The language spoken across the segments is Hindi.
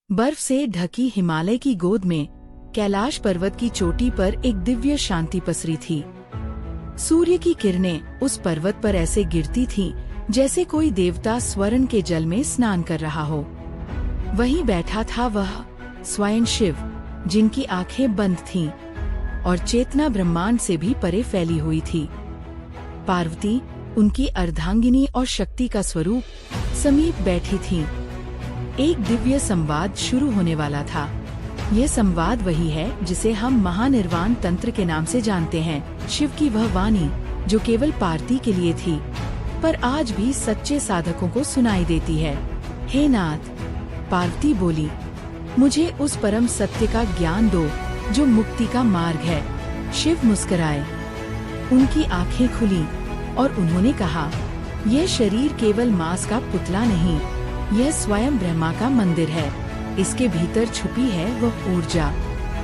बर्फ से ढकी हिमालय की गोद में कैलाश पर्वत की चोटी पर एक दिव्य शांति पसरी थी। सूर्य की किरणें उस पर्वत पर ऐसे गिरती थीं जैसे कोई देवता स्वर्ण के जल में स्नान कर रहा हो। वहीं बैठा था वह स्वयं शिव, जिनकी आंखें बंद थीं और चेतना ब्रह्मांड से भी परे फैली हुई थी। पार्वती, उनकी अर्धांगिनी और शक्ति का स्वरूप, समीप बैठी थीं। एक दिव्य संवाद शुरू होने वाला था। यह संवाद वही है जिसे हम महानिर्वाण तंत्र के नाम से जानते हैं। शिव की वह वाणी जो केवल पार्वती के लिए थी, पर आज भी सच्चे साधकों को सुनाई देती है। हे नाथ, पार्वती बोली, मुझे उस परम सत्य का ज्ञान दो जो मुक्ति का मार्ग है। शिव मुस्कुराए, उनकी आंखें खुली और उन्होंने कहा, यह शरीर केवल मांस का पुतला नहीं, यह स्वयं ब्रह्मा का मंदिर है। इसके भीतर छुपी है वह ऊर्जा,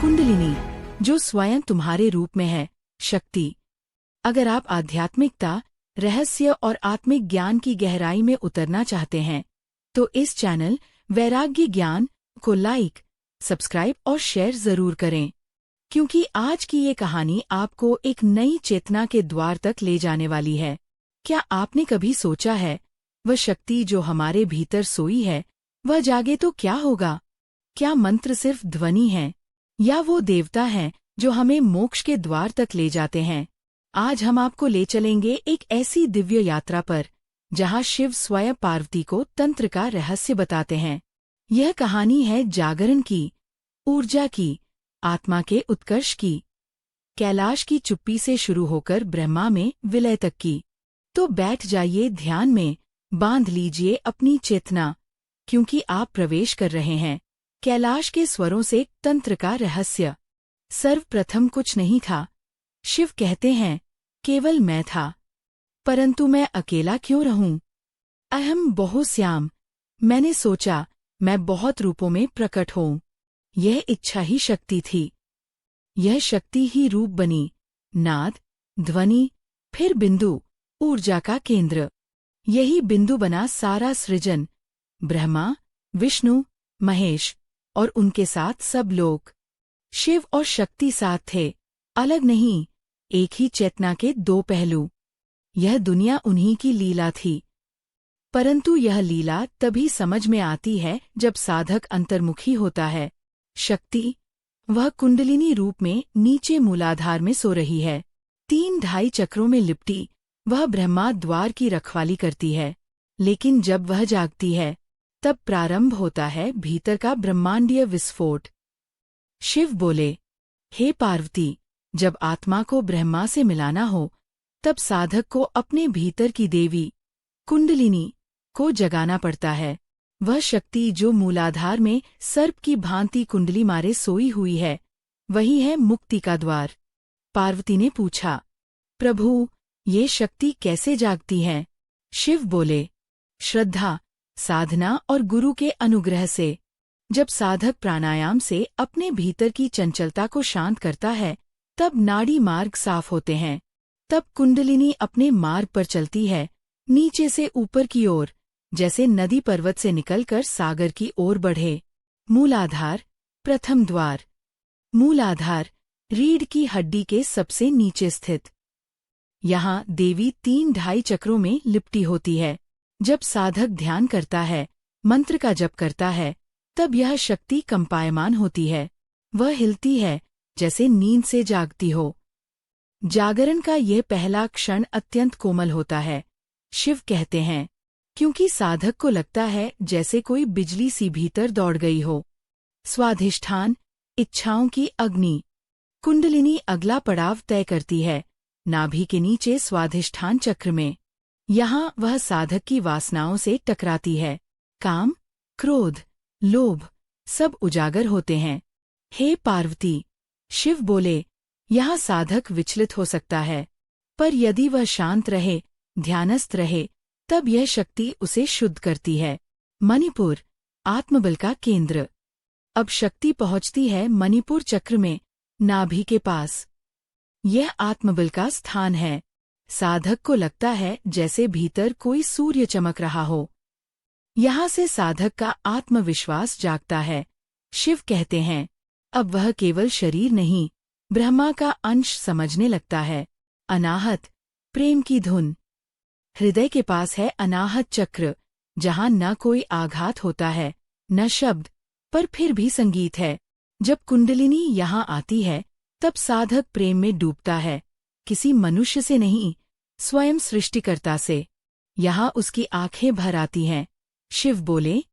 कुंडलिनी, जो स्वयं तुम्हारे रूप में है, शक्ति। अगर आप आध्यात्मिकता, रहस्य और आत्मिक ज्ञान की गहराई में उतरना चाहते हैं, तो इस चैनल वैराग्य ज्ञान को लाइक, सब्सक्राइब और शेयर जरूर करें, क्योंकि आज की ये कहानी आपको एक नई चेतना के द्वार तक ले जाने वाली है। क्या आपने कभी सोचा है, वह शक्ति जो हमारे भीतर सोई है, वह जागे तो क्या होगा? क्या मंत्र सिर्फ ध्वनि है, या वो देवता हैं जो हमें मोक्ष के द्वार तक ले जाते हैं? आज हम आपको ले चलेंगे एक ऐसी दिव्य यात्रा पर, जहां शिव स्वयं पार्वती को तंत्र का रहस्य बताते हैं। यह कहानी है जागरण की, ऊर्जा की, आत्मा के उत्कर्ष की, कैलाश की चुप्पी से शुरू होकर ब्रह्मा में विलय तक की। तो बैठ जाइए ध्यान में, बांध लीजिए अपनी चेतना, क्योंकि आप प्रवेश कर रहे हैं कैलाश के स्वरों से तंत्र का रहस्य। सर्वप्रथम कुछ नहीं था, शिव कहते हैं, केवल मैं था। परंतु मैं अकेला क्यों रहूं? अहम बहुश्याम, मैंने सोचा मैं बहुत रूपों में प्रकट होऊं। यह इच्छा ही शक्ति थी। यह शक्ति ही रूप बनी, नाद, ध्वनि, फिर बिंदु, ऊर्जा का केंद्र। यही बिंदु बना सारा सृजन, ब्रह्मा, विष्णु, महेश और उनके साथ सब लोग। शिव और शक्ति साथ थे, अलग नहीं, एक ही चेतना के दो पहलू। यह दुनिया उन्हीं की लीला थी। परंतु यह लीला तभी समझ में आती है जब साधक अंतर्मुखी होता है। शक्ति, वह कुंडलिनी रूप में नीचे मूलाधार में सो रही है। 3 चक्रों में लिपटी वह ब्रह्मा द्वार की रखवाली करती है। लेकिन जब वह जागती है, तब प्रारंभ होता है भीतर का ब्रह्मांडीय विस्फोट। शिव बोले, हे पार्वती, जब आत्मा को ब्रह्मा से मिलाना हो, तब साधक को अपने भीतर की देवी, कुंडलिनी, को जगाना पड़ता है। वह शक्ति जो मूलाधार में सर्प की भांति कुंडली मारे सोई हुई है, वही है मुक्ति का द्वार। पार्वती ने पूछा, प्रभु, ये शक्ति कैसे जागती है? शिव बोले, श्रद्धा, साधना और गुरु के अनुग्रह से। जब साधक प्राणायाम से अपने भीतर की चंचलता को शांत करता है, तब नाड़ी मार्ग साफ होते हैं। तब कुंडलिनी अपने मार्ग पर चलती है, नीचे से ऊपर की ओर, जैसे नदी पर्वत से निकलकर सागर की ओर बढ़े। मूलाधार, प्रथम द्वार। मूलाधार, रीढ़ की हड्डी के सबसे नीचे स्थित। यहाँ देवी 3 चक्रों में लिपटी होती है। जब साधक ध्यान करता है, मंत्र का जप करता है, तब यह शक्ति कंपायमान होती है। वह हिलती है जैसे नींद से जागती हो। जागरण का यह पहला क्षण अत्यंत कोमल होता है, शिव कहते हैं, क्योंकि साधक को लगता है जैसे कोई बिजली सी भीतर दौड़ गई हो। स्वाधिष्ठान, इच्छाओं की अग्नि। कुंडलिनी अगला पड़ाव तय करती है, नाभि के नीचे स्वाधिष्ठान चक्र में। यहाँ वह साधक की वासनाओं से टकराती है। काम, क्रोध, लोभ, सब उजागर होते हैं। हे पार्वती, शिव बोले, यहाँ साधक विचलित हो सकता है, पर यदि वह शांत रहे, ध्यानस्थ रहे, तब यह शक्ति उसे शुद्ध करती है। मणिपुर, आत्मबल का केंद्र। अब शक्ति पहुँचती है मणिपुर चक्र में, नाभि के पास। यह आत्मबल का स्थान है। साधक को लगता है जैसे भीतर कोई सूर्य चमक रहा हो। यहाँ से साधक का आत्मविश्वास जागता है, शिव कहते हैं, अब वह केवल शरीर नहीं, ब्रह्मा का अंश समझने लगता है। अनाहत, प्रेम की धुन। हृदय के पास है अनाहत चक्र, जहाँ न कोई आघात होता है, न शब्द, पर फिर भी संगीत है। जब कुंडलिनी यहाँ आती है, तब साधक प्रेम में डूबता है, किसी मनुष्य से नहीं, स्वयं सृष्टिकर्ता से। यहाँ उसकी आंखें भर आती हैं। शिव बोले,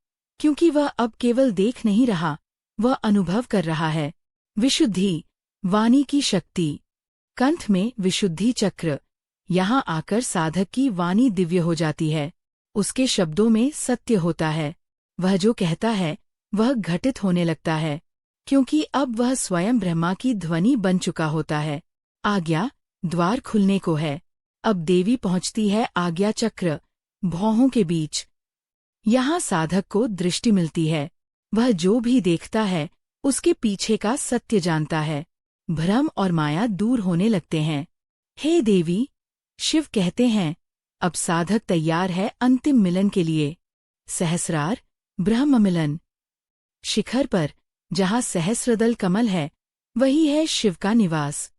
क्योंकि वह अब केवल देख नहीं रहा, वह अनुभव कर रहा है। विशुद्धि, वाणी की शक्ति। कंठ में विशुद्धि चक्र। यहाँ आकर साधक की वाणी दिव्य हो जाती है। उसके शब्दों में सत्य होता है। वह जो कहता है, वह घटित होने लगता है, क्योंकि अब वह स्वयं ब्रह्मा की ध्वनि बन चुका होता है। आज्ञा, द्वार खुलने को है। अब देवी पहुंचती है आज्ञा चक्र, भौहों के बीच। यहाँ साधक को दृष्टि मिलती है। वह जो भी देखता है, उसके पीछे का सत्य जानता है। भ्रम और माया दूर होने लगते हैं। हे देवी, शिव कहते हैं, अब साधक तैयार है अंतिम मिलन के लिए। सहस्रार, ब्रह्म मिलन। शिखर पर, जहाँ सहस्रदल कमल है, वही है शिव का निवास।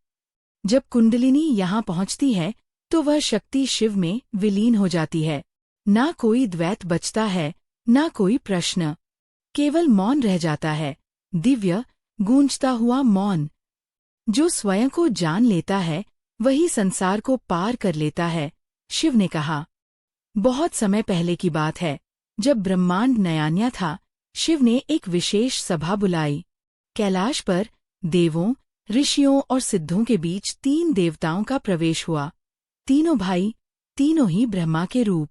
जब कुंडलिनी यहाँ पहुँचती है, तो वह शक्ति शिव में विलीन हो जाती है। ना कोई द्वैत बचता है, ना कोई प्रश्न, केवल मौन रह जाता है। दिव्य, गूंजता हुआ मौन। जो स्वयं को जान लेता है, वही संसार को पार कर लेता है। शिव ने कहा, बहुत समय पहले की बात है, जब ब्रह्मांड नया था, शिव ने एक विशेष सभा बुलाई। कैलाश पर देवों, ऋषियों और सिद्धों के बीच 3 देवताओं का प्रवेश हुआ। तीनों भाई, तीनों ही ब्रह्मा के रूप।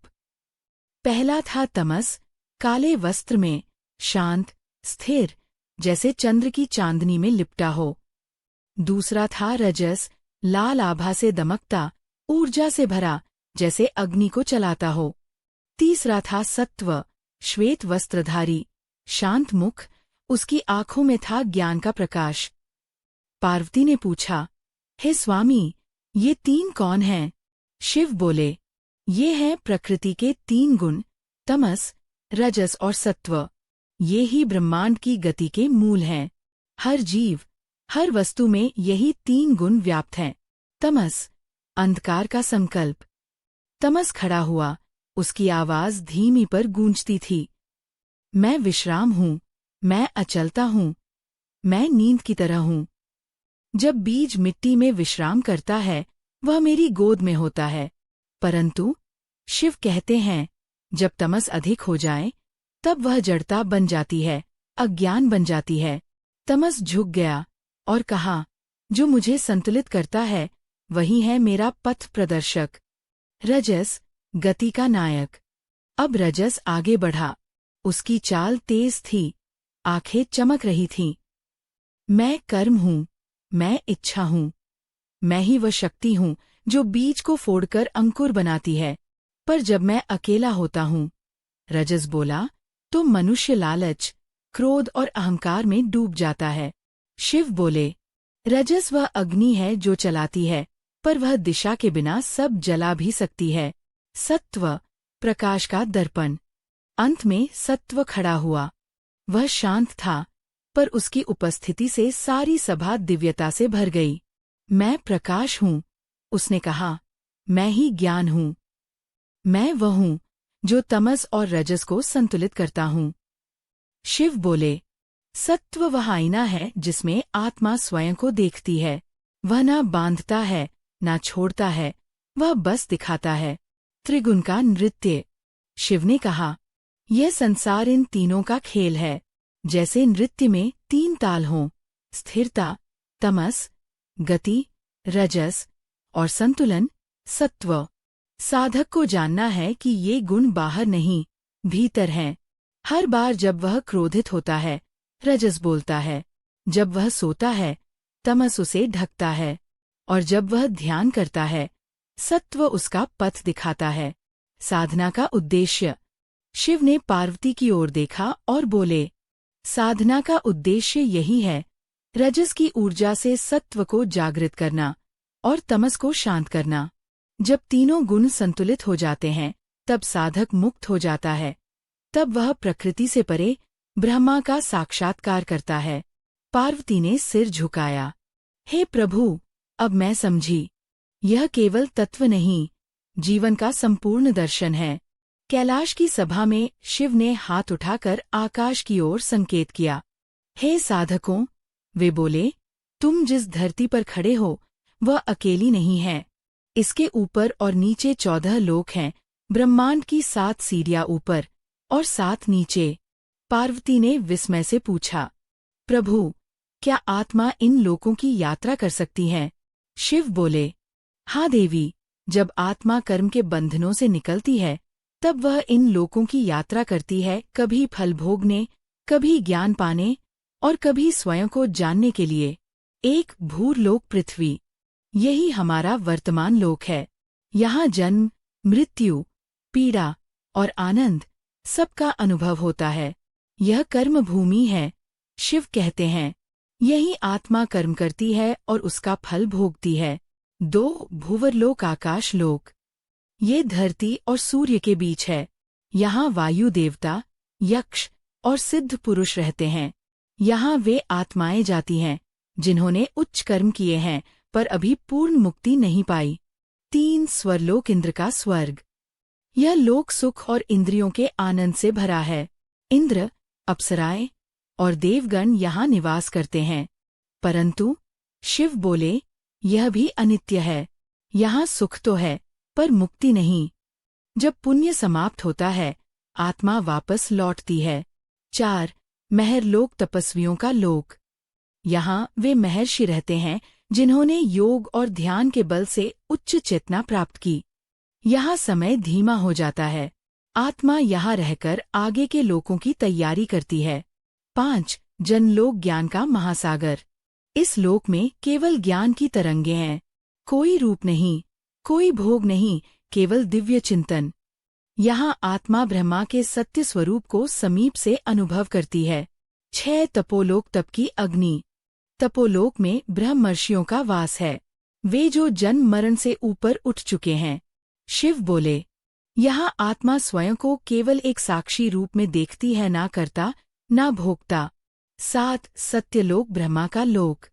पहला था तमस, काले वस्त्र में, शांत, स्थिर, जैसे चंद्र की चांदनी में लिपटा हो। दूसरा था रजस, लाल आभा से दमकता, ऊर्जा से भरा, जैसे अग्नि को चलाता हो। तीसरा था सत्व, श्वेत वस्त्रधारी, शांत मुख, उसकी आंखों में था ज्ञान का प्रकाश। पार्वती ने पूछा, हे स्वामी, ये 3 कौन हैं? शिव बोले, ये हैं प्रकृति के 3 गुण, तमस, रजस और सत्व। ये ही ब्रह्मांड की गति के मूल हैं। हर जीव, हर वस्तु में यही 3 गुण व्याप्त हैं। तमस, अंधकार का संकल्प। तमस खड़ा हुआ, उसकी आवाज धीमी पर गूंजती थी। मैं विश्राम हूँ, मैं अचलता हूँ, मैं नींद की तरह हूँ। जब बीज मिट्टी में विश्राम करता है, वह मेरी गोद में होता है। परंतु शिव कहते हैं, जब तमस अधिक हो जाए, तब वह जड़ता बन जाती है, अज्ञान बन जाती है। तमस झुक गया और कहा, जो मुझे संतुलित करता है, वही है मेरा पथ प्रदर्शक। रजस, गति का नायक। अब रजस आगे बढ़ा। उसकी चाल तेज थी, आंखें चमक रही थीं। मैं कर्म हूँ, मैं इच्छा हूँ, मैं ही वह शक्ति हूँ जो बीज को फोड़कर अंकुर बनाती है। पर जब मैं अकेला होता हूँ, रजस बोला, तो मनुष्य लालच, क्रोध और अहंकार में डूब जाता है। शिव बोले, रजस वह अग्नि है जो चलाती है, पर वह दिशा के बिना सब जला भी सकती है। सत्व, प्रकाश का दर्पण। अंत में सत्व खड़ा हुआ। वह शांत था, पर उसकी उपस्थिति से सारी सभा दिव्यता से भर गई। मैं प्रकाश हूँ, उसने कहा, मैं ही ज्ञान हूँ। मैं वह हूँ जो तमस और रजस को संतुलित करता हूँ। शिव बोले, सत्व वह आईना है जिसमें आत्मा स्वयं को देखती है। वह ना बांधता है, ना छोड़ता है, वह बस दिखाता है। त्रिगुण का नृत्य। शिव ने कहा, यह संसार इन तीनों का खेल है। जैसे नृत्य में 3 ताल हों, स्थिरता, तमस, गति, रजस, और संतुलन, सत्व। साधक को जानना है कि ये गुण बाहर नहीं, भीतर हैं। हर बार जब वह क्रोधित होता है, रजस बोलता है। जब वह सोता है, तमस उसे ढकता है। और जब वह ध्यान करता है, सत्व उसका पथ दिखाता है। साधना का उद्देश्य। शिव ने पार्वती की ओर देखा और बोले, साधना का उद्देश्य यही है, रजस की ऊर्जा से सत्व को जागृत करना और तमस को शांत करना। जब तीनों गुण संतुलित हो जाते हैं, तब साधक मुक्त हो जाता है। तब वह प्रकृति से परे ब्रह्मा का साक्षात्कार करता है। पार्वती ने सिर झुकाया। हे प्रभु, अब मैं समझी। यह केवल तत्व नहीं, जीवन का संपूर्ण दर्शन है। कैलाश की सभा में शिव ने हाथ उठाकर आकाश की ओर संकेत किया। हे साधकों, वे बोले, तुम जिस धरती पर खड़े हो वह अकेली नहीं है। इसके ऊपर और नीचे 14 लोक हैं, ब्रह्मांड की 7 सीढ़ियां ऊपर और 7 नीचे। पार्वती ने विस्मय से पूछा, प्रभु, क्या आत्मा इन लोकों की यात्रा कर सकती है? शिव बोले, हाँ देवी, जब आत्मा कर्म के बंधनों से निकलती है तब वह इन लोकों की यात्रा करती है, कभी फल भोगने, कभी ज्ञान पाने और कभी स्वयं को जानने के लिए। एक भूरलोक पृथ्वी, यही हमारा वर्तमान लोक है। यहाँ जन्म, मृत्यु, पीड़ा और आनंद सबका अनुभव होता है। यह कर्म भूमि है। शिव कहते हैं, यही आत्मा कर्म करती है और उसका फल भोगती है। 2 भूवरलोक आकाशलोक, ये धरती और सूर्य के बीच है। यहाँ वायु देवता, यक्ष और सिद्ध पुरुष रहते हैं। यहाँ वे आत्माएं जाती हैं जिन्होंने उच्च कर्म किए हैं पर अभी पूर्ण मुक्ति नहीं पाई। 3 स्वरलोक, इंद्र का स्वर्ग, यह लोक सुख और इंद्रियों के आनंद से भरा है। इंद्र, अप्सराएं और देवगण यहाँ निवास करते हैं। परंतु शिव बोले, यह भी अनित्य है। यहाँ सुख तो है पर मुक्ति नहीं। जब पुण्य समाप्त होता है आत्मा वापस लौटती है। 4 महर्लोक, तपस्वियों का लोक, यहाँ वे महर्षि रहते हैं जिन्होंने योग और ध्यान के बल से उच्च चेतना प्राप्त की। यहाँ समय धीमा हो जाता है। आत्मा यहाँ रहकर आगे के लोकों की तैयारी करती है। 5 जनलोक, ज्ञान का महासागर, इस लोक में केवल ज्ञान की तरंगे हैं। कोई रूप नहीं, कोई भोग नहीं, केवल दिव्य चिंतन। यहाँ आत्मा ब्रह्मा के सत्य स्वरूप को समीप से अनुभव करती है। 6 तपोलोक, तप की अग्नि, तपोलोक में ब्रह्मर्षियों का वास है। वे जो जन्म मरण से ऊपर उठ चुके हैं। शिव बोले, यहाँ आत्मा स्वयं को केवल एक साक्षी रूप में देखती है, ना करता ना भोगता। 7 सत्यलोक, ब्रह्मा का लोक,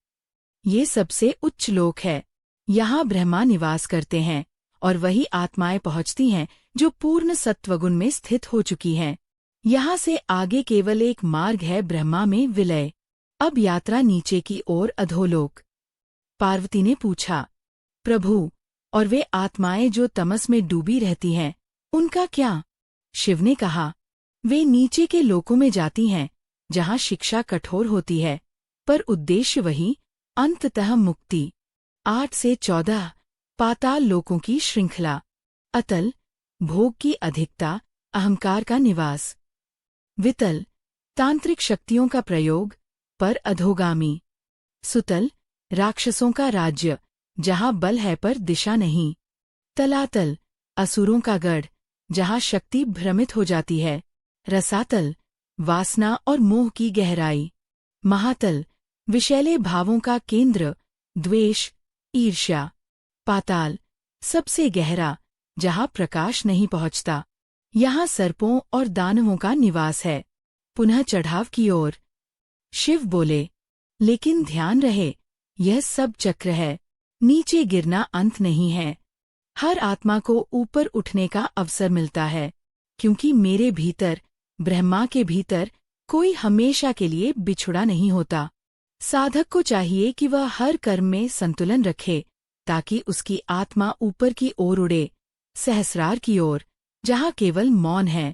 ये सबसे उच्च लोक है। यहाँ ब्रह्मा निवास करते हैं और वही आत्माएं पहुँचती हैं जो पूर्ण सत्वगुण में स्थित हो चुकी हैं। यहाँ से आगे केवल एक मार्ग है, ब्रह्मा में विलय। अब यात्रा नीचे की ओर, अधोलोक। पार्वती ने पूछा, प्रभु, और वे आत्माएं जो तमस में डूबी रहती हैं, उनका क्या? शिव ने कहा, वे नीचे के लोकों में जाती हैं जहाँ शिक्षा कठोर होती है पर उद्देश्य वही, अंततः मुक्ति। 8 से 14 पाताल लोकों की श्रृंखला, अतल, भोग की अधिकता, अहंकार का निवास। वितल, तांत्रिक शक्तियों का प्रयोग पर अधोगामी। सुतल, राक्षसों का राज्य, जहाँ बल है पर दिशा नहीं। तलातल, असुरों का गढ़, जहाँ शक्ति भ्रमित हो जाती है। रसातल, वासना और मोह की गहराई। महातल, विषैले भावों का केंद्र, द्वेष, ईर्ष्या। पाताल, सबसे गहरा, जहाँ प्रकाश नहीं पहुँचता। यहाँ सर्पों और दानवों का निवास है। पुनः चढ़ाव की ओर। शिव बोले, लेकिन ध्यान रहे, यह सब चक्र है, नीचे गिरना अंत नहीं है। हर आत्मा को ऊपर उठने का अवसर मिलता है, क्योंकि मेरे भीतर, ब्रह्मा के भीतर, कोई हमेशा के लिए बिछुड़ा नहीं होता। साधक को चाहिए कि वह हर कर्म में संतुलन रखे ताकि उसकी आत्मा ऊपर की ओर उड़े, सहस्रार की ओर, जहाँ केवल मौन है।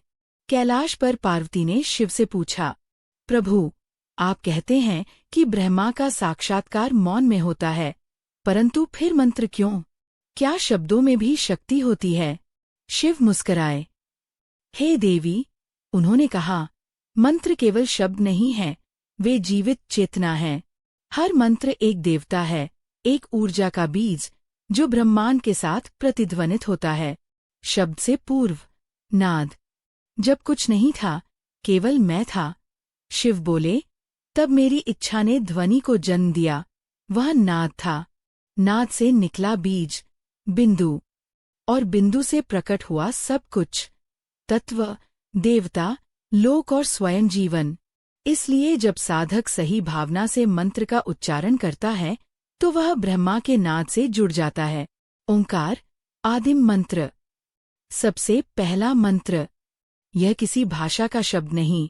कैलाश पर पार्वती ने शिव से पूछा, प्रभु, आप कहते हैं कि ब्रह्मा का साक्षात्कार मौन में होता है, परंतु फिर मंत्र क्यों? क्या शब्दों में भी शक्ति होती है? शिव मुस्कराए। हे देवी, उन्होंने कहा, मंत्र केवल शब्द नहीं है, वे जीवित चेतना हैं। हर मंत्र एक देवता है, एक ऊर्जा का बीज, जो ब्रह्मांड के साथ प्रतिध्वनित होता है। शब्द से पूर्व नाद। जब कुछ नहीं था, केवल मैं था। शिव बोले, तब मेरी इच्छा ने ध्वनि को जन्म दिया, वह नाद था। नाद से निकला बीज, बिंदु, और बिंदु से प्रकट हुआ सब कुछ, तत्व, देवता, लोक और स्वयं जीवन। इसलिए जब साधक सही भावना से मंत्र का उच्चारण करता है तो वह ब्रह्मा के नाद से जुड़ जाता है। ओंकार आदिम मंत्र, सबसे पहला मंत्र। यह किसी भाषा का शब्द नहीं,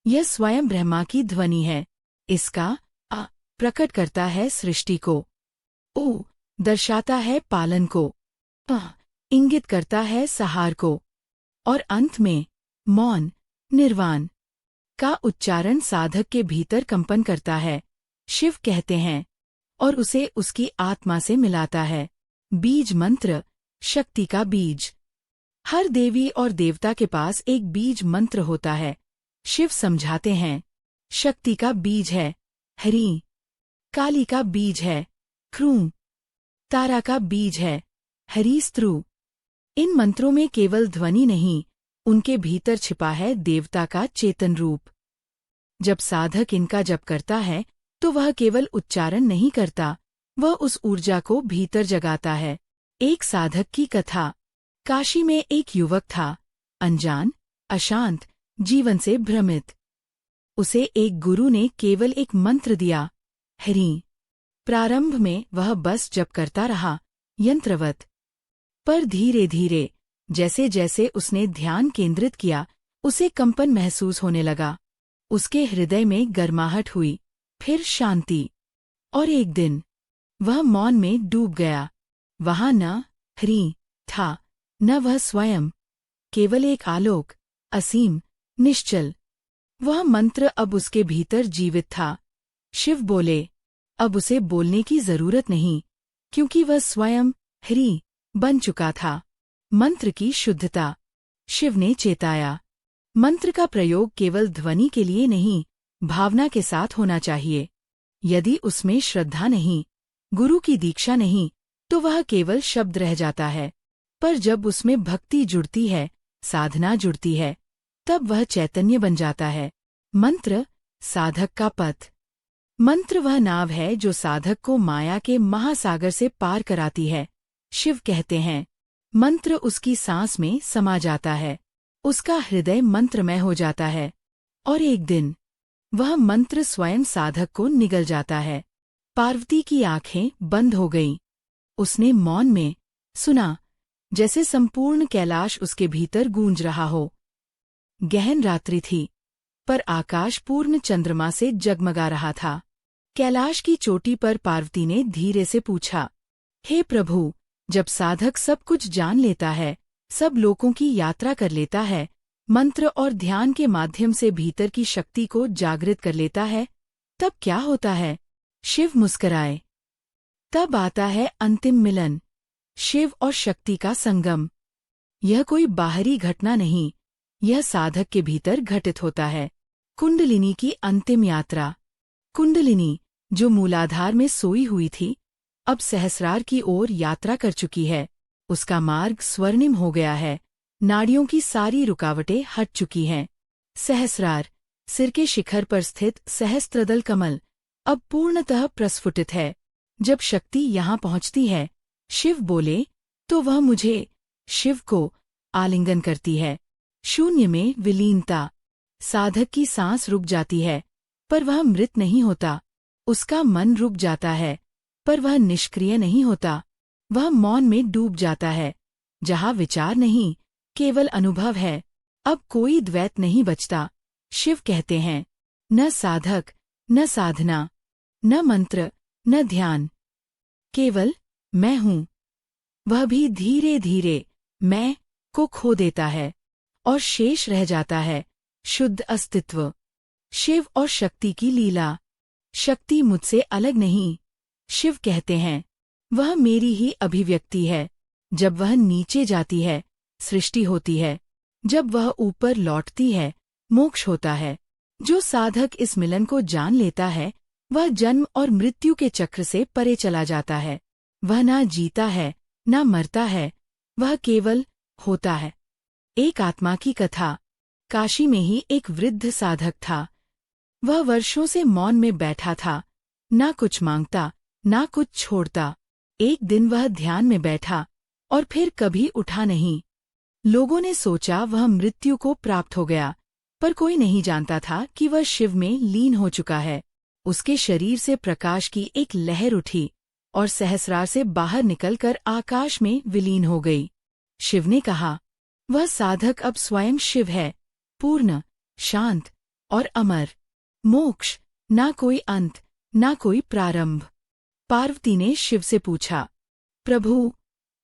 यह स्वयं ब्रह्मा की ध्वनि है। इसका अ प्रकट करता है सृष्टि को, ओ दर्शाता है पालन को, इंगित करता है सहार को, और अंत में मौन निर्वाण का उच्चारण साधक के भीतर कंपन करता है, शिव कहते हैं, और उसे उसकी आत्मा से मिलाता है। बीज मंत्र, शक्ति का बीज। हर देवी और देवता के पास एक बीज मंत्र होता है। शिव समझाते हैं, शक्ति का बीज है हरि, काली का बीज है क्रूम, तारा का बीज है हरिस्त्रु। इन मंत्रों में केवल ध्वनि नहीं, उनके भीतर छिपा है देवता का चेतन रूप। जब साधक इनका जप करता है तो वह केवल उच्चारण नहीं करता, वह उस ऊर्जा को भीतर जगाता है। एक साधक की कथा। काशी में एक युवक था, अनजान, अशांत, जीवन से भ्रमित। उसे एक गुरु ने केवल एक मंत्र दिया, हरि। प्रारंभ में वह बस जप करता रहा, यंत्रवत। पर धीरे धीरे जैसे जैसे उसने ध्यान केंद्रित किया, उसे कंपन महसूस होने लगा। उसके हृदय में गर्माहट हुई, फिर शांति, और एक दिन वह मौन में डूब गया। वहां न हरि था, न वह स्वयं, केवल एक आलोक, असीम, निश्चल। वह मंत्र अब उसके भीतर जीवित था। शिव बोले, अब उसे बोलने की जरूरत नहीं, क्योंकि वह स्वयं हरि बन चुका था। मंत्र की शुद्धता। शिव ने चेताया, मंत्र का प्रयोग केवल ध्वनि के लिए नहीं, भावना के साथ होना चाहिए। यदि उसमें श्रद्धा नहीं, गुरु की दीक्षा नहीं, तो वह केवल शब्द रह जाता है। पर जब उसमें भक्ति जुड़ती है, साधना जुड़ती है, तब वह चैतन्य बन जाता है। मंत्र साधक का पथ। मंत्र वह नाव है जो साधक को माया के महासागर से पार कराती है। शिव कहते हैं, मंत्र उसकी सांस में समा जाता है, उसका हृदय मंत्रमय हो जाता है, और एक दिन वह मंत्र स्वयं साधक को निगल जाता है। पार्वती की आंखें बंद हो गईं। उसने मौन में सुना, जैसे संपूर्ण कैलाश उसके भीतर गूंज रहा हो। गहन रात्रि थी, पर आकाश पूर्ण चंद्रमा से जगमगा रहा था। कैलाश की चोटी पर पार्वती ने धीरे से पूछा, हे प्रभु, जब साधक सब कुछ जान लेता है, सब लोकों की यात्रा कर लेता है, मंत्र और ध्यान के माध्यम से भीतर की शक्ति को जागृत कर लेता है, तब क्या होता है? शिव मुस्कराए। तब आता है अंतिम मिलन, शिव और शक्ति का संगम। यह कोई बाहरी घटना नहीं, यह साधक के भीतर घटित होता है। कुंडलिनी की अंतिम यात्रा। कुंडलिनी, जो मूलाधार में सोई हुई थी, अब सहस्रार की ओर यात्रा कर चुकी है। उसका मार्ग स्वर्णिम हो गया है, नाड़ियों की सारी रुकावटें हट चुकी हैं। सहस्रार, सिर के शिखर पर स्थित सहस्त्रदल कमल, अब पूर्णतः प्रस्फुटित है। जब शक्ति यहाँ पहुँचती है, शिव बोले, तो वह मुझे, शिव को, आलिंगन करती है। शून्य में विलीनता। साधक की सांस रुक जाती है, पर वह मृत नहीं होता। उसका मन रुक जाता है, पर वह निष्क्रिय नहीं होता। वह मौन में डूब जाता है, जहाँ विचार नहीं, केवल अनुभव है। अब कोई द्वैत नहीं बचता। शिव कहते हैं, न साधक, न साधना, न मंत्र, न ध्यान, केवल मैं हूँ। वह भी धीरे धीरे मैं को खो देता है, और शेष रह जाता है शुद्ध अस्तित्व। शिव और शक्ति की लीला। शक्ति मुझसे अलग नहीं, शिव कहते हैं, वह मेरी ही अभिव्यक्ति है। जब वह नीचे जाती है, सृष्टि होती है। जब वह ऊपर लौटती है, मोक्ष होता है। जो साधक इस मिलन को जान लेता है, वह जन्म और मृत्यु के चक्र से परे चला जाता है। वह ना जीता है, ना मरता है, वह केवल होता है। एक आत्मा की कथा। काशी में ही एक वृद्ध साधक था। वह वर्षों से मौन में बैठा था, ना कुछ मांगता, ना कुछ छोड़ता। एक दिन वह ध्यान में बैठा, और फिर कभी उठा नहीं। लोगों ने सोचा वह मृत्यु को प्राप्त हो गया, पर कोई नहीं जानता था कि वह शिव में लीन हो चुका है। उसके शरीर से प्रकाश की एक लहर उठी और सहस्रार से बाहर निकलकर आकाश में विलीन हो गई। शिव ने कहा, वह साधक अब स्वयं शिव है, पूर्ण, शांत और अमर। मोक्ष, ना कोई अंत, ना कोई प्रारंभ। पार्वती ने शिव से पूछा, प्रभु,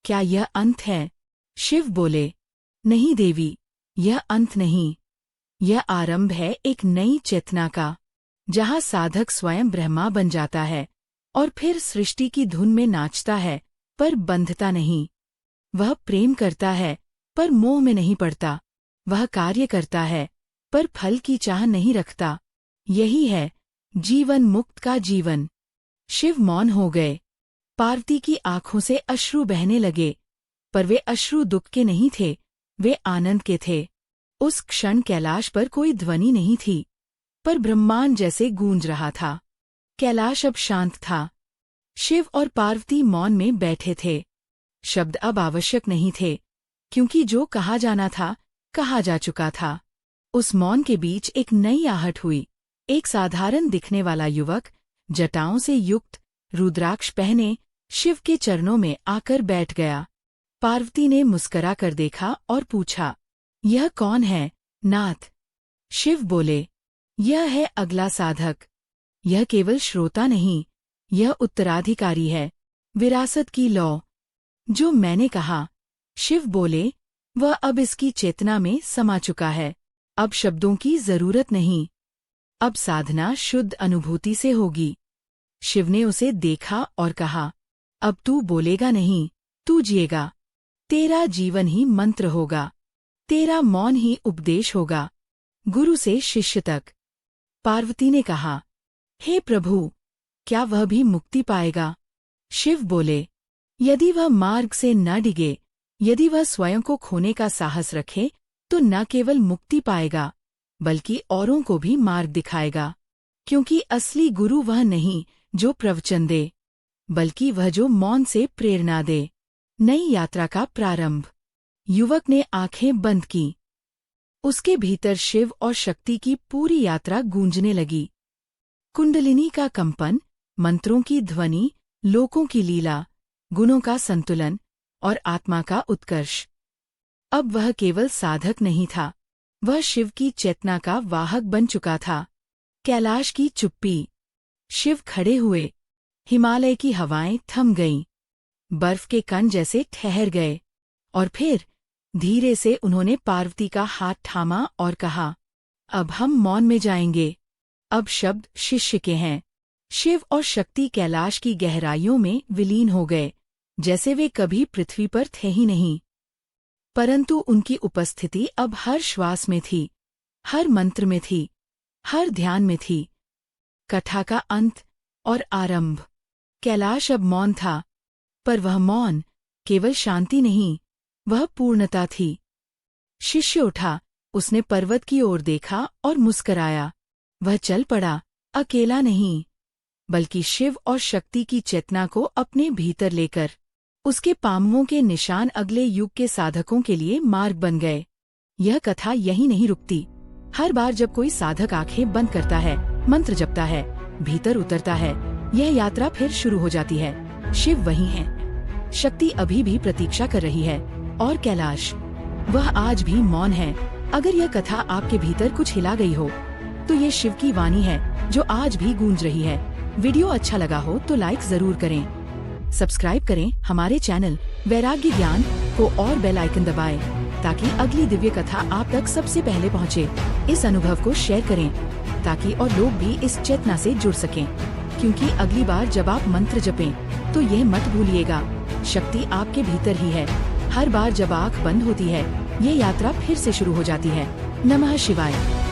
क्या यह अंत है? शिव बोले, नहीं देवी, यह अंत नहीं। यह आरंभ है एक नई चेतना का, जहाँ साधक स्वयं ब्रह्मा बन जाता है और फिर सृष्टि की धुन में नाचता है, पर बंधता नहीं। वह प्रेम करता है, पर मोह में नहीं पड़ता। वह कार्य करता है, पर फल की चाह नहीं रखता। यही है जीवन मुक्त का जीवन। शिव मौन हो गए। पार्वती की आंखों से अश्रु बहने लगे, पर वे अश्रु दुख के नहीं थे, वे आनंद के थे। उस क्षण कैलाश पर कोई ध्वनि नहीं थी, पर ब्रह्मांड जैसे गूंज रहा था। कैलाश अब शांत था। शिव और पार्वती मौन में बैठे थे। शब्द अब आवश्यक नहीं थे, क्योंकि जो कहा जाना था, कहा जा चुका था। उस मौन के बीच एक नई आहट हुई। एक साधारण दिखने वाला युवक, जटाओं से युक्त, रुद्राक्ष पहने, शिव के चरणों में आकर बैठ गया। पार्वती ने मुस्करा कर देखा और पूछा, यह कौन है, नाथ? शिव बोले, यह है अगला साधक। यह केवल श्रोता नहीं, यह उत्तराधिकारी है, विरासत की लौ। जो मैंने कहा, शिव बोले, वह अब इसकी चेतना में समा चुका है। अब शब्दों की जरूरत नहीं, अब साधना शुद्ध अनुभूति से होगी। शिव ने उसे देखा और कहा, अब तू बोलेगा नहीं, तू जिएगा। तेरा जीवन ही मंत्र होगा, तेरा मौन ही उपदेश होगा, गुरु से शिष्य तक। पार्वती ने कहा, हे प्रभु, क्या वह भी मुक्ति पाएगा? शिव बोले, यदि वह मार्ग से न डिगे, यदि वह स्वयं को खोने का साहस रखे, तो न केवल मुक्ति पाएगा, बल्कि औरों को भी मार्ग दिखाएगा। क्योंकि असली गुरु वह नहीं जो प्रवचन दे, बल्कि वह जो मौन से प्रेरणा दे। नई यात्रा का प्रारंभ। युवक ने आंखें बंद की। उसके भीतर शिव और शक्ति की पूरी यात्रा गूंजने लगी। कुंडलिनी का कंपन, मंत्रों की ध्वनि, लोकों की लीला, गुणों का संतुलन और आत्मा का उत्कर्ष। अब वह केवल साधक नहीं था, वह शिव की चेतना का वाहक बन चुका था। कैलाश की चुप्पी। शिव खड़े हुए। हिमालय की हवाएं थम गईं। बर्फ के कण जैसे ठहर गए। और फिर धीरे से उन्होंने पार्वती का हाथ थामा और कहा, अब हम मौन में जाएंगे। अब शब्द शिष्य के हैं। शिव और शक्ति कैलाश की गहराइयों में विलीन हो गए, जैसे वे कभी पृथ्वी पर थे ही नहीं। परंतु उनकी उपस्थिति अब हर श्वास में थी, हर मंत्र में थी, हर ध्यान में थी। कथा का अंत और आरंभ। कैलाश अब मौन था, पर वह मौन केवल शांति नहीं, वह पूर्णता थी। शिष्य उठा, उसने पर्वत की ओर देखा और मुस्कराया। वह चल पड़ा, अकेला नहीं, बल्कि शिव और शक्ति की चेतना को अपने भीतर लेकर। उसके पांवों के निशान अगले युग के साधकों के लिए मार्ग बन गए। यह कथा यहीं नहीं रुकती। हर बार जब कोई साधक आंखें बंद करता है, मंत्र जपता है, भीतर उतरता है, यह यात्रा फिर शुरू हो जाती है। शिव वही है, शक्ति अभी भी प्रतीक्षा कर रही है, और कैलाश, वह आज भी मौन है। अगर यह कथा आपके भीतर कुछ हिला गई हो, तो ये शिव की वाणी है जो आज भी गूंज रही है। वीडियो अच्छा लगा हो तो लाइक जरूर करें, सब्सक्राइब करें हमारे चैनल वैराग्य ज्ञान को और बेल आइकन दबाएं, ताकि अगली दिव्य कथा आप तक सबसे पहले पहुंचे। इस अनुभव को शेयर करें, ताकि और लोग भी इस चेतना से जुड़ सकें। क्योंकि अगली बार जब आप मंत्र जपें, तो यह मत भूलिएगा, शक्ति आपके भीतर ही है। हर बार जब आँख बंद होती है, ये यात्रा फिर से शुरू हो जाती है। नमः शिवाय।